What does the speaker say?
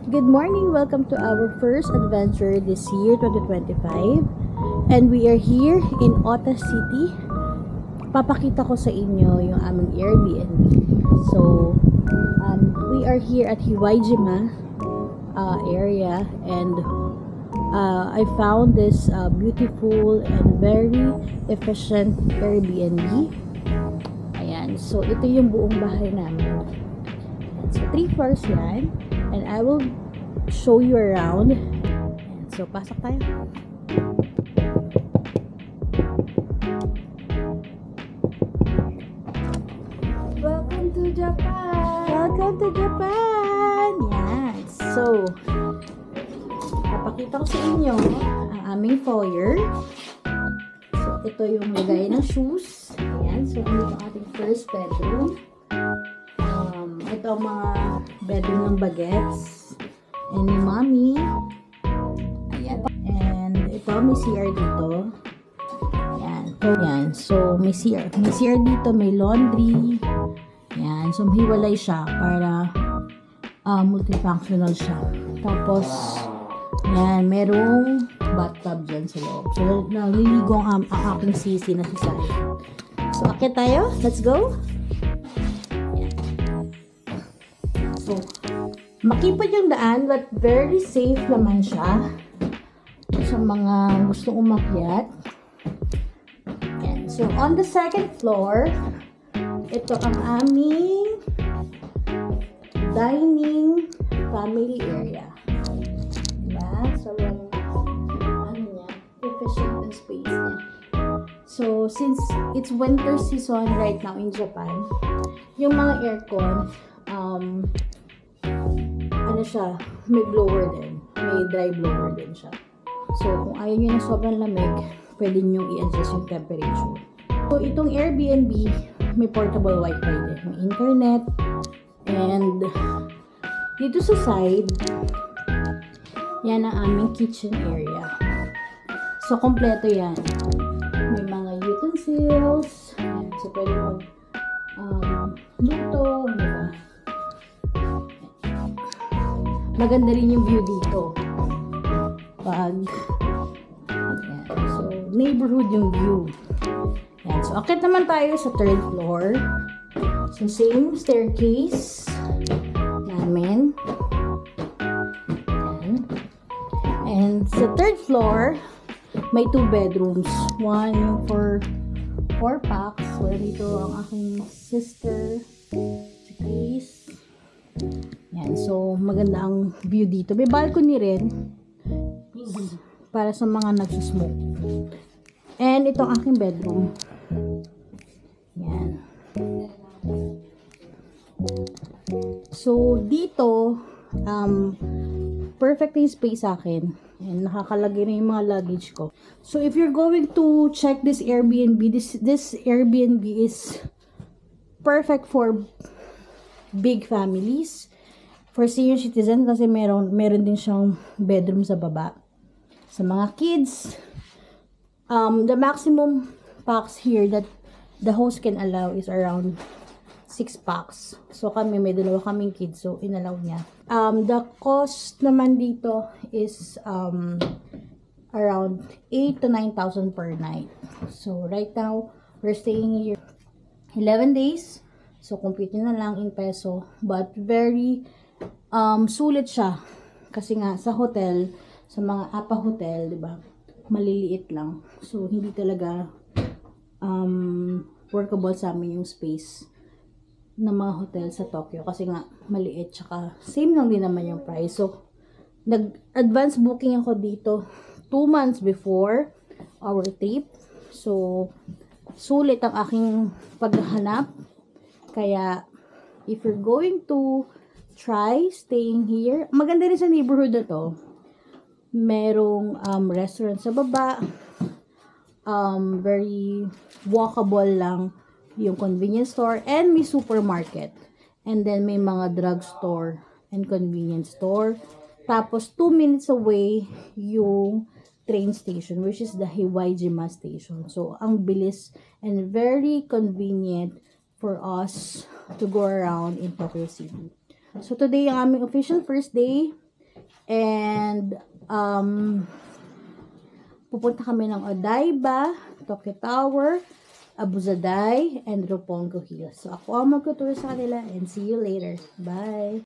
Good morning! Welcome to our first adventure this year, 2025. And we are here in Ota City. Papakita ko sa inyo yung aming Airbnb. So, we are here at Hiwaijima area, and I found this beautiful and very efficient Airbnb. Ayan, so ito yung buong bahay namin. So 3 floors yan, and I will show you around. Ayan, so pasok tayo. Welcome to Japan! Welcome to Japan! Yan. So, papakita ko sa inyo ang aming foyer. So, ito yung lagay ng shoes. Ayan. So, ito ang ating first bedroom. Ito ang mga bedroom ng bagets. And ni mommy. Ayan. And ito, may CR dito. Ayan. So, may CR. May CR dito, may laundry. Ayan. So, hiwalay siya para multifunctional siya. Tapos, ayan, merong bathtub dyan sa loob. So, naliligo ang aking sisi na si Sai. So, akit tayo. Let's go. Ayan. So, makipad yung daan, but very safe naman siya sa mga gustong umakyat. Ayan. So, on the second floor, ito ang aming dining family area. Diba? So, efficient ang space niya. So, since it's winter season right now in Japan, yung mga aircon, ano siya, may blower din. May dry blower din siya. So, kung ayaw nyo na sobrang lamig, pwede nyo i-adjust yung temperature. So, itong Airbnb, may portable wifi din. May internet. And, dito sa side, yan ang aming kitchen area. So, kompleto yan. May mga utensils. So, pwede luto. Diba? Maganda rin yung view dito. Ayan. So, neighborhood yung view. Ayan. So, akit naman tayo sa third floor. So, same staircase namin. Ayan. And sa third floor, may 2 bedrooms. One yung for 4 packs. So, dito ang aking sister, si Chris. Yan. So, maganda ang view dito. May balcony rin. Para sa mga nagsusmoke. And ito ang aking bedroom. Yan. So, dito, perfect yung space sa akin. And nakakalagay na yung mga luggage ko. So, if you're going to check this Airbnb, this Airbnb is perfect for big families. For senior citizen, kasi meron din siyang bedroom sa baba. Sa mga kids, the maximum packs here that the host can allow is around 6 packs. So, may 2 kaming kids. So, inallow niya. The cost naman dito is around 8,000 to 9,000 per night. So, right now, we're staying here 11 days. So, compute na lang in peso. But, very sulit siya. Kasi nga, sa hotel, sa mga APA hotel, diba, maliliit lang. So, hindi talaga workable sa amin yung space ng mga hotel sa Tokyo. Kasi nga, maliit. Tsaka, same lang din naman yung price. So, nag-advance booking ako dito 2 months before our trip. So, sulit ang aking paghahanap. Kaya, if you're going to try staying here, maganda rin sa neighborhood na to. Merong restaurant sa baba. Very walkable lang yung convenience store. And may supermarket. And then may mga drugstore and convenience store. Tapos 2 minutes away yung train station, which is the Hiwaijima station. So, ang bilis and very convenient for us to go around in Tokyo City. So, today, ang aming official first day. And, pupunta kami ng Odaiba, Tokyo Tower, Abuzaday, and Roppongi Hills. So, ako ang magtutour sa kanila and see you later. Bye!